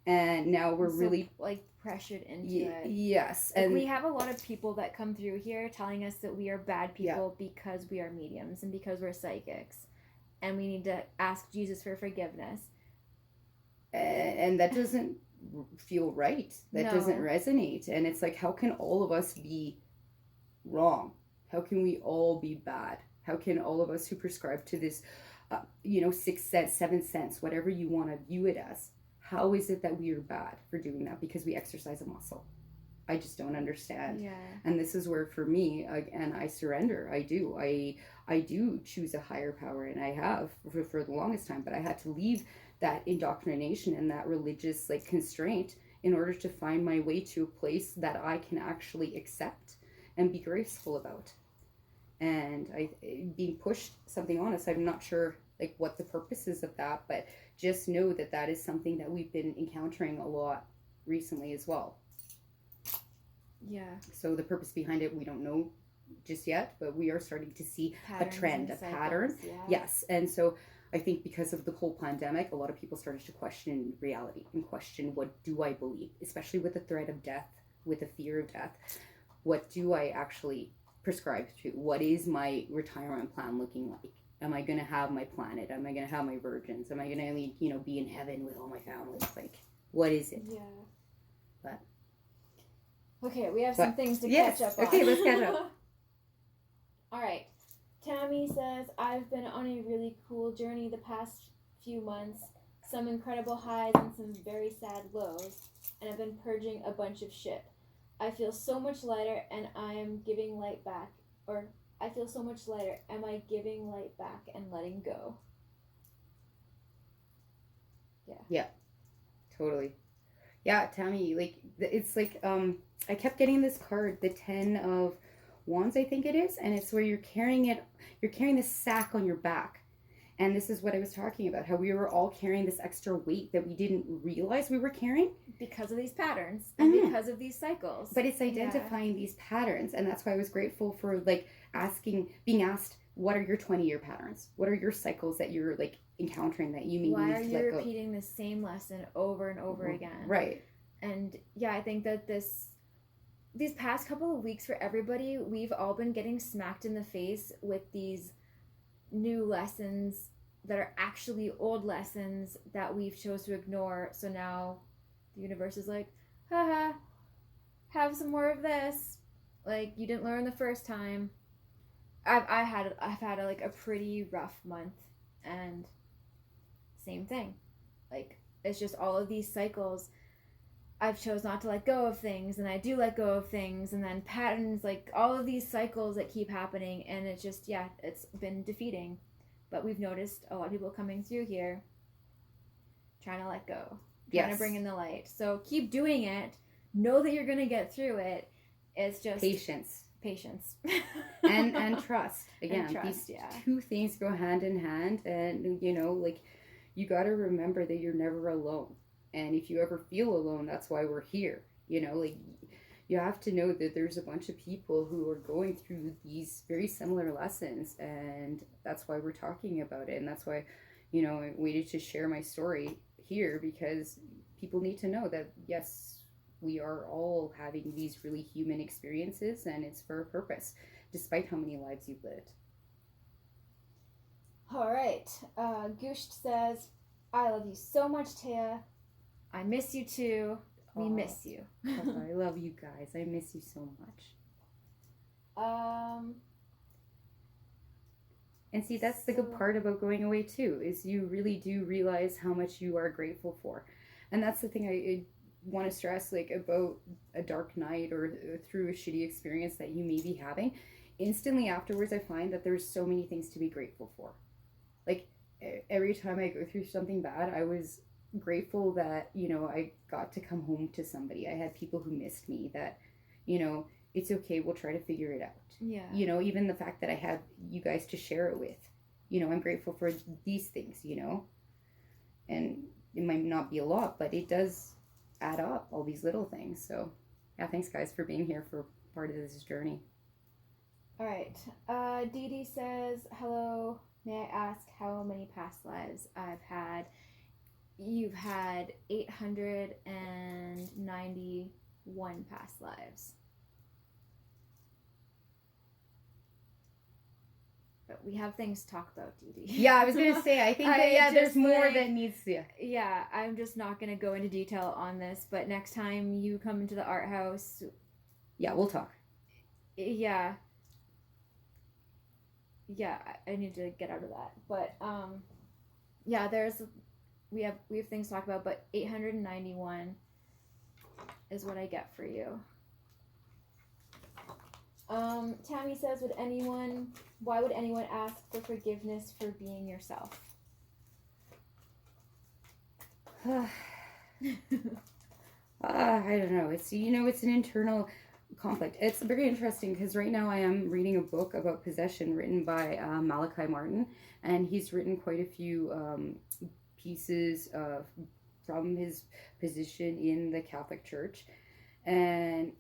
and now we're so, really pressured into it. Yes, and we have a lot of people that come through here telling us that we are bad people because we are mediums and because we're psychics, and we need to ask Jesus for forgiveness. And that doesn't feel right. That doesn't resonate. And it's like, how can all of us be wrong? How can we all be bad? How can all of us who prescribe to this, 6 cents, 7 cents, whatever you want to view it as, how is it that we are bad for doing that because we exercise a muscle? I just don't understand. Yeah. And this is where, for me, again, I surrender. I do. I do choose a higher power, and I have for the longest time. But I had to leave that indoctrination and that religious like constraint in order to find my way to a place that I can actually accept and be graceful about. And being pushed something on us, I'm not sure like what the purpose is of that, but just know that that is something that we've been encountering a lot recently as well. Yeah. So the purpose behind it, we don't know just yet, but we are starting to see Patterns a trend, a pattern. Yeah. Yes. And so I think because of the whole pandemic, a lot of people started to question reality and question, what do I believe? Especially with the threat of death, with the fear of death. What do I actually prescribe to? What is my retirement plan looking like? Am I going to have my planet? Am I going to have my virgins? Am I going to, be in heaven with all my family? Like, what is it? Yeah. But okay, we have some things to yes. catch up on. Okay, let's catch up. All right. Tammy says, I've been on a really cool journey the past few months. Some incredible highs and some very sad lows. And I've been purging a bunch of shit. I feel so much lighter and I am giving light back. Or, I feel so much lighter. Am I giving light back and letting go? Yeah. Yeah. Totally. Yeah, Tammy, like, it's like, I kept getting this card, the 10 of Wands, I think it is, and it's where you're carrying this sack on your back. And this is what I was talking about, how we were all carrying this extra weight that we didn't realize we were carrying. Because of these patterns and Mhm. because of these cycles. But it's identifying these patterns, and that's why I was grateful for, like, being asked, what are your 20-year patterns? What are your cycles that you're, like, encountering that you may Why need are to you let go? repeating the same lesson over and over again? Right. And yeah, I think that these past couple of weeks for everybody, we've all been getting smacked in the face with these new lessons that are actually old lessons that we've chose to ignore. So now the universe is like, haha, have some more of this. Like, you didn't learn the first time. I've had a pretty rough month, and same thing. Like, it's just all of these cycles. I've chose not to let go of things, and I do let go of things, and then patterns, like all of these cycles that keep happening, and it's just, yeah, it's been defeating. But we've noticed a lot of people coming through here trying to let go, trying to bring in the light. So keep doing it. Know that you're going to get through it. It's just patience. and trust. Again, and trust, these two things go hand in hand, and like, you got to remember that you're never alone. And if you ever feel alone, that's why we're here. Like, you have to know that there's a bunch of people who are going through these very similar lessons, and that's why we're talking about it. And that's why, I waited to share my story here, because people need to know that, yes, we are all having these really human experiences, and it's for a purpose, despite how many lives you've lived. All right. Gusht says, I love you so much, Taya. I miss you too. We miss you. I love you guys. I miss you so much. And see, that's the good part about going away too, is you really do realize how much you are grateful for. And that's the thing I want to stress, like, about a dark night or through a shitty experience that you may be having. Instantly afterwards, I find that there's so many things to be grateful for. Like, every time I go through something bad, I was grateful that, I got to come home to somebody. I had people who missed me, that, it's okay, we'll try to figure it out. Yeah. Even the fact that I had you guys to share it with, I'm grateful for these things, and it might not be a lot, but it does add up, all these little things. So yeah, thanks guys for being here for part of this journey. All right. Dee Dee says, hello, may I ask how many past lives I've had? You've had 891 past lives. But we have things to talk about, Dee Dee. Yeah, I was going to say, I think that there's more that needs to... Yeah, I'm just not going to go into detail on this, but next time you come into the ArT HauS... Yeah, we'll talk. Yeah. yeah, I need to get out of that. But yeah, we have things to talk about, but 891 is what I get for you. Tammy says, why would anyone ask for forgiveness for being yourself? I don't know. It's it's an internal conflict. It's very interesting because right now I am reading a book about possession written by Malachi Martin, and he's written quite a few pieces from his position in the Catholic Church, and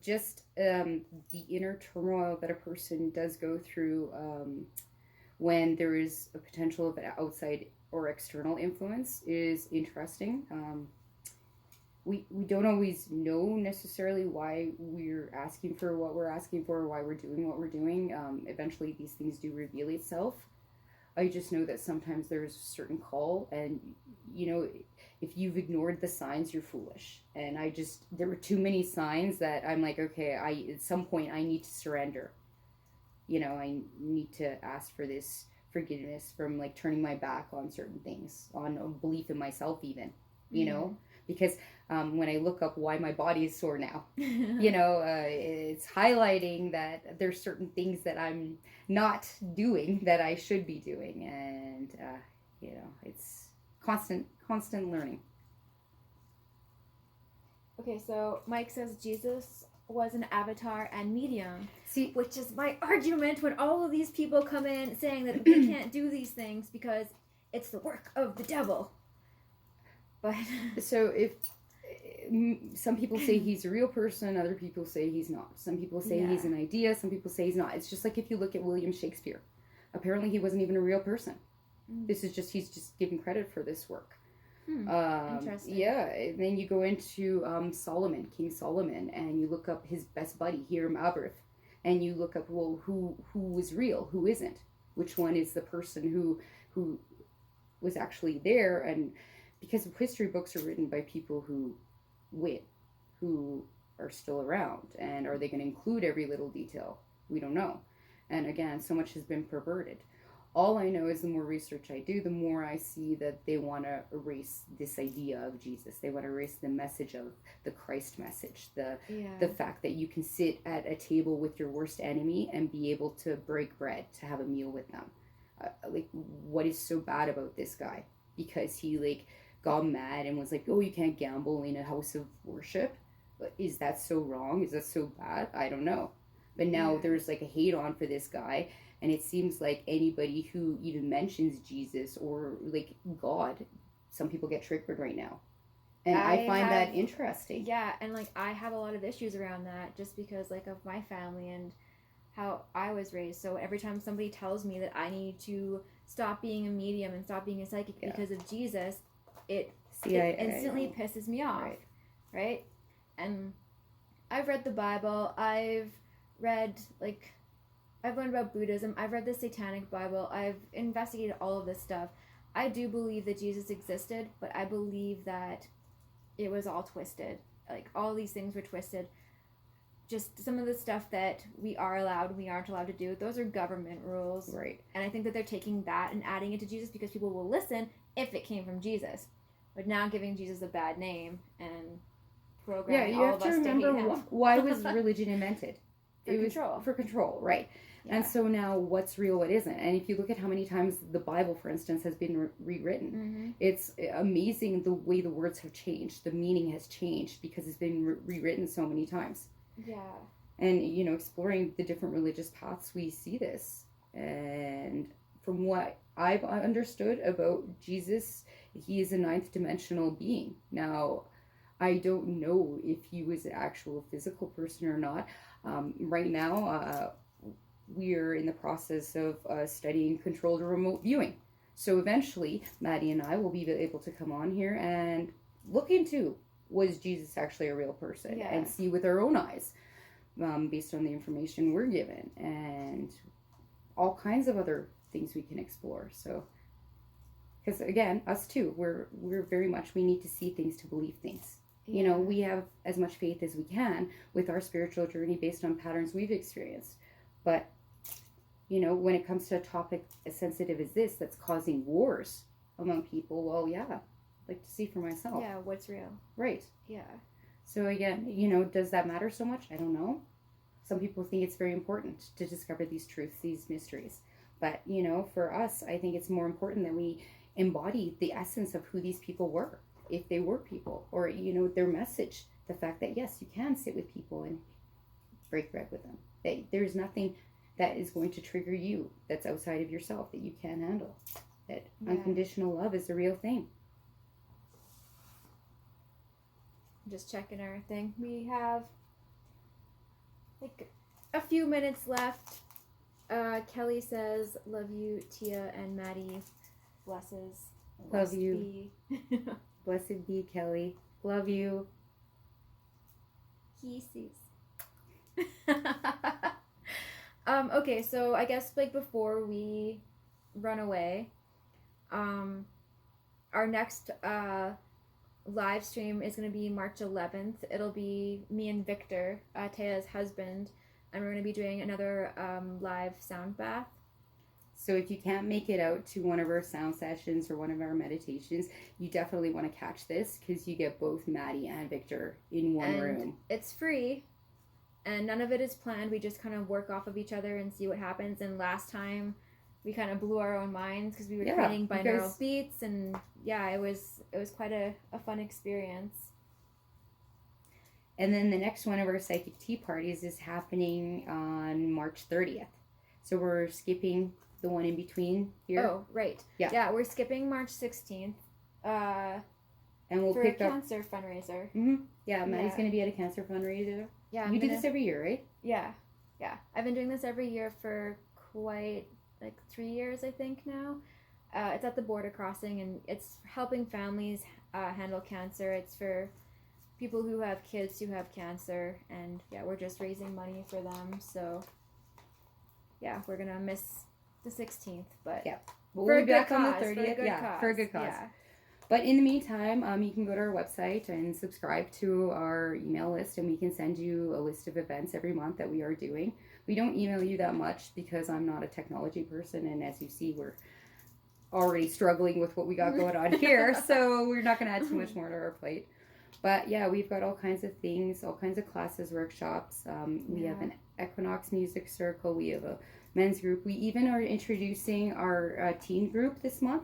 just the inner turmoil that a person does go through when there is a potential of an outside or external influence is interesting. We don't always know necessarily why we're asking for what we're asking for, or why we're doing what we're doing. Eventually, these things do reveal itself. I just know that sometimes there's a certain call, and if you've ignored the signs, you're foolish. And there were too many signs that I'm like, okay, at some point I need to surrender. I need to ask for this forgiveness from like turning my back on certain things, on a belief in myself, even. Because when I look up why my body is sore now, it's highlighting that there's certain things that I'm not doing that I should be doing, and it's constant learning. Okay, so Mike says Jesus was an avatar and medium. See, which is my argument when all of these people come in saying that we can't do these things because it's the work of the devil. But so if some people say he's a real person, other people say he's not. Some people say he's an idea, some people say he's not. It's just like if you look at William Shakespeare. Apparently he wasn't even a real person. This is just, he's just given credit for this work. Interesting. Yeah, and then you go into King Solomon, and you look up his best buddy, Hiram Aberth, and you look up, well, who was real, who isn't, which one is the person who was actually there. And because history books are written by people who are still around, and are they going to include every little detail? We don't know. And again, so much has been perverted. All I know is the more research I do, the more I see that they want to erase this idea of Jesus. They want to erase the message of the Christ message, the fact that you can sit at a table with your worst enemy and be able to break bread, to have a meal with them. What is so bad about this guy? Because he got mad and was like, oh, you can't gamble in a house of worship. Is that so wrong? Is that so bad? I don't know. But now there's a hate on for this guy. And it seems like anybody who even mentions Jesus or God, some people get triggered right now. And I find that interesting. Yeah, and I have a lot of issues around that just because of my family and how I was raised. So every time somebody tells me that I need to stop being a medium and stop being a psychic because of Jesus, it instantly pisses me off. Right? And I've read the Bible. I've learned about Buddhism. I've read the Satanic Bible. I've investigated all of this stuff. I do believe that Jesus existed, but I believe that it was all twisted. All these things were twisted. Just some of the stuff that we aren't allowed to do, those are government rules. Right. And I think that they're taking that and adding it to Jesus because people will listen if it came from Jesus. But now giving Jesus a bad name and programming all of us to hate him. Why was religion invented? For control, right. Yeah. And so now what's real, what isn't? And if you look at how many times the Bible, for instance, has been rewritten, it's amazing the way the words have changed. The meaning has changed because it's been rewritten so many times. Yeah. And, exploring the different religious paths, we see this. And from what I've understood about Jesus, he is a ninth dimensional being. Now, I don't know if he was an actual physical person or not. Right now, we're in the process of studying controlled remote viewing. So eventually, Maddy and I will be able to come on here and look into, was Jesus actually a real person? And see with our own eyes, based on the information we're given, and all kinds of other things we can explore. So, because again, us too, we're very much, we need to see things to believe things. We have as much faith as we can with our spiritual journey based on patterns we've experienced. But You know, when it comes to a topic as sensitive as this that's causing wars among people, well, yeah, I'd like to see for myself. Yeah, what's real? Right. Yeah. So again, you know, does that matter so much? I don't know. Some people think it's very important to discover these truths, these mysteries. But, you know, for us, I think it's more important that we embody the essence of who these people were, if they were people, or, you know, their message. The fact that, yes, you can sit with people and break bread with them. That there's nothing that is going to trigger you that's outside of yourself that you can't handle. That unconditional love is a real thing. Just checking our thing. We have like a few minutes left. Kelly says, "Love you, Tia and Maddy. Blesses." Love you. Blessed be Kelly. Love you. He sees. Okay, so I guess like before we run away, our next live stream is going to be March 11th. It'll be me and Victor, Taya's husband, and we're going to be doing another live sound bath. So if you can't make it out to one of our sound sessions or one of our meditations, you definitely want to catch this because you get both Maddy and Victor in one room. It's free, and none of it is planned. We just kind of work off of each other and see what happens. And last time, we kind of blew our own minds because we were creating binaural beats, and it was quite a fun experience. And then the next one of our psychic tea parties is happening on March 30th. So we're skipping the one in between here. Oh, right. Yeah, we're skipping March 16th. And we'll for pick a up cancer fundraiser. Mm-hmm. Yeah, Maddy's going to be at a cancer fundraiser. Yeah, you do this every year, right? Yeah. I've been doing this every year for quite 3 years, I think now. It's at the border crossing, and it's helping families handle cancer. It's for people who have kids who have cancer, and we're just raising money for them. So we're gonna miss the 16th, but we'll be back on the 30th. For a good cause. Yeah. But in the meantime, you can go to our website and subscribe to our email list, and we can send you a list of events every month that we are doing. We don't email you that much because I'm not a technology person, and as you see, we're already struggling with what we got going on here, so we're not going to add too much more to our plate. But we've got all kinds of things, all kinds of classes, workshops. We have an Equinox music circle. We have a men's group. We even are introducing our teen group this month,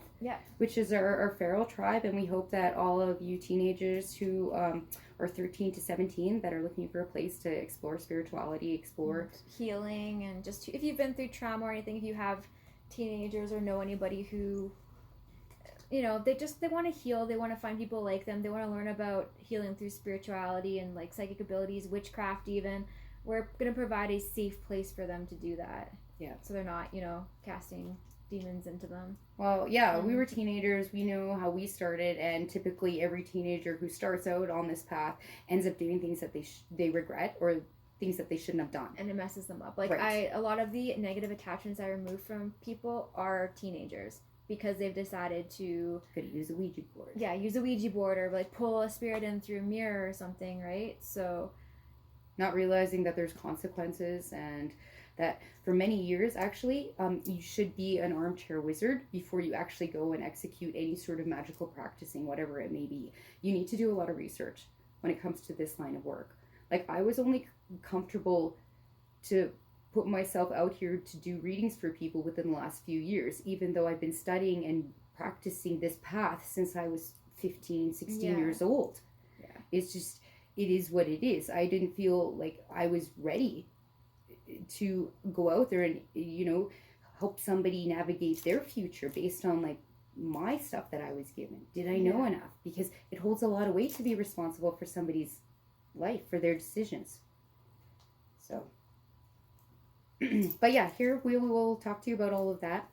which is our feral tribe, and we hope that all of you teenagers who are 13 to 17 that are looking for a place to explore spirituality, explore healing, and just if you've been through trauma or anything, if you have teenagers or know anybody who they want to heal, they want to find people like them, they want to learn about healing through spirituality and psychic abilities, witchcraft even, we're going to provide a safe place for them to do that. So they're not casting demons into them. Well, we were teenagers. We know how we started, and typically every teenager who starts out on this path ends up doing things that they regret or things that they shouldn't have done, and it messes them up. A lot of the negative attachments I remove from people are teenagers because they've decided to use a Ouija board. Use a Ouija board, or pull a spirit in through a mirror or something, right? So not realizing that there's consequences, and that for many years, actually, you should be an armchair wizard before you actually go and execute any sort of magical practicing, whatever it may be. You need to do a lot of research when it comes to this line of work. I was only comfortable to put myself out here to do readings for people within the last few years, even though I've been studying and practicing this path since I was 15, 16 years old. It's just, it is what it is. I didn't feel like I was ready to go out there and help somebody navigate their future based on my stuff that I was given. Did I know enough? Because it holds a lot of weight to be responsible for somebody's life, for their decisions. So but here we will talk to you about all of that.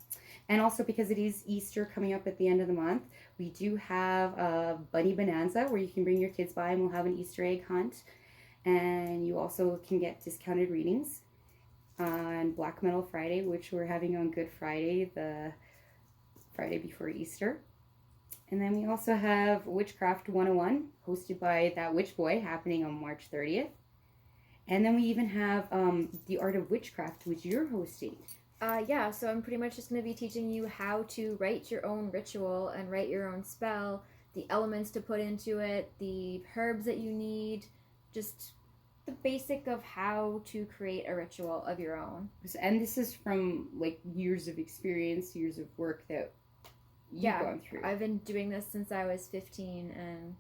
And also, because it is Easter coming up at the end of the month, we do have a Bunny Bonanza where you can bring your kids by, and we'll have an Easter egg hunt. And you also can get discounted readings on Black Metal Friday, which we're having on Good Friday, the Friday before Easter. And then we also have Witchcraft 101, hosted by that witch boy, happening on March 30th. And then we even have the Art of Witchcraft, which you're hosting Yeah, so I'm pretty much just going to be teaching you how to write your own ritual and write your own spell, the elements to put into it, the herbs that you need, just the basic of how to create a ritual of your own. And this is from like years of experience, years of work that you've gone through. I've been doing this since I was 15, and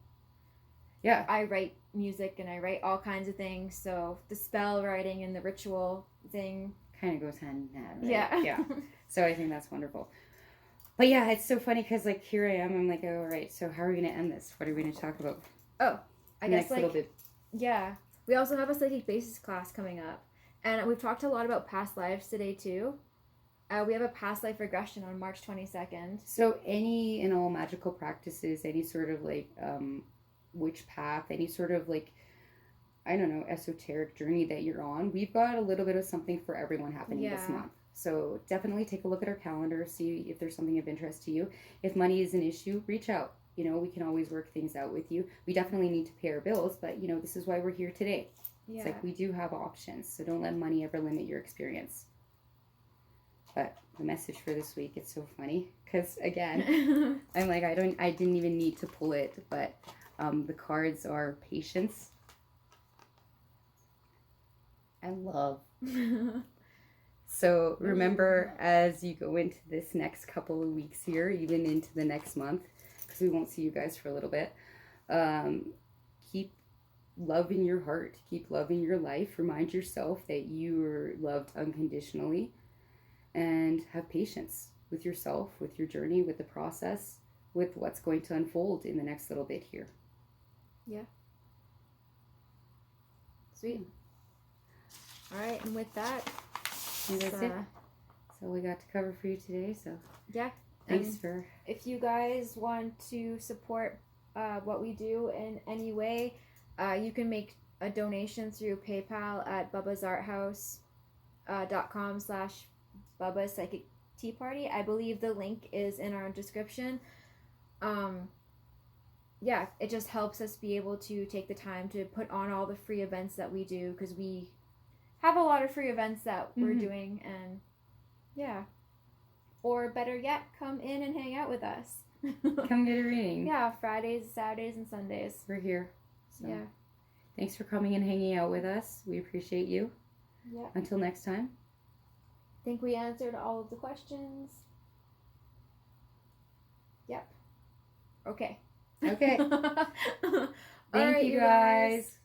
yeah, I write music and I write all kinds of things, so the spell writing and the ritual thing kind of goes hand in hand, right? Yeah. So I think that's wonderful. But yeah, it's so funny because like here I am, I'm like, oh, all right, so how are we going to end this? What are we going to talk about? Oh, I guess next little bit. Yeah. We also have a psychic basis class coming up. And we've talked a lot about past lives today too. We have a past life regression on March 22nd. So any and all magical practices, any sort of like witch path, any sort of like, I don't know, esoteric journey that you're on, we've got a little bit of something for everyone happening this month. So definitely take a look at our calendar, see if there's something of interest to you. If money is an issue, reach out. You know, we can always work things out with you. We definitely need to pay our bills, but you know, this is why we're here today. Yeah. It's like we do have options, so don't let money ever limit your experience. But the message for this week, it's so funny because again, I'm like, I didn't even need to pull it, but the cards are patience and love. So remember, as you go into this next couple of weeks here, even into the next month, because we won't see you guys for a little bit, keep love in your heart, keep love in your life. Remind yourself that you are loved unconditionally, and have patience with yourself, with your journey, with the process, with what's going to unfold in the next little bit here. Yeah. Sweet. All right, and with that, that's it. That's all we got to cover for you today. So yeah, thanks for. If you guys want to support what we do in any way, you can make a donation through PayPal at bubbasarthouse.com/Bubba's Psychic Tea Party. I believe the link is in our description. Yeah, it just helps us be able to take the time to put on all the free events that we do, because we have a lot of free events that we're doing, and yeah. Or better yet, come in and hang out with us. Come get a reading. Yeah, Fridays, Saturdays, and Sundays. We're here. So. Yeah. Thanks for coming and hanging out with us. We appreciate you. Yeah. Until next time. Think we answered all of the questions. Yep. Okay. Okay. Thank you guys.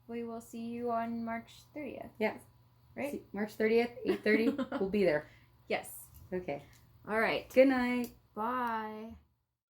We will see you on March 30th. Yeah. Right? March 30th, 8:30. We'll be there. Yes. Okay. All right. Good night. Bye.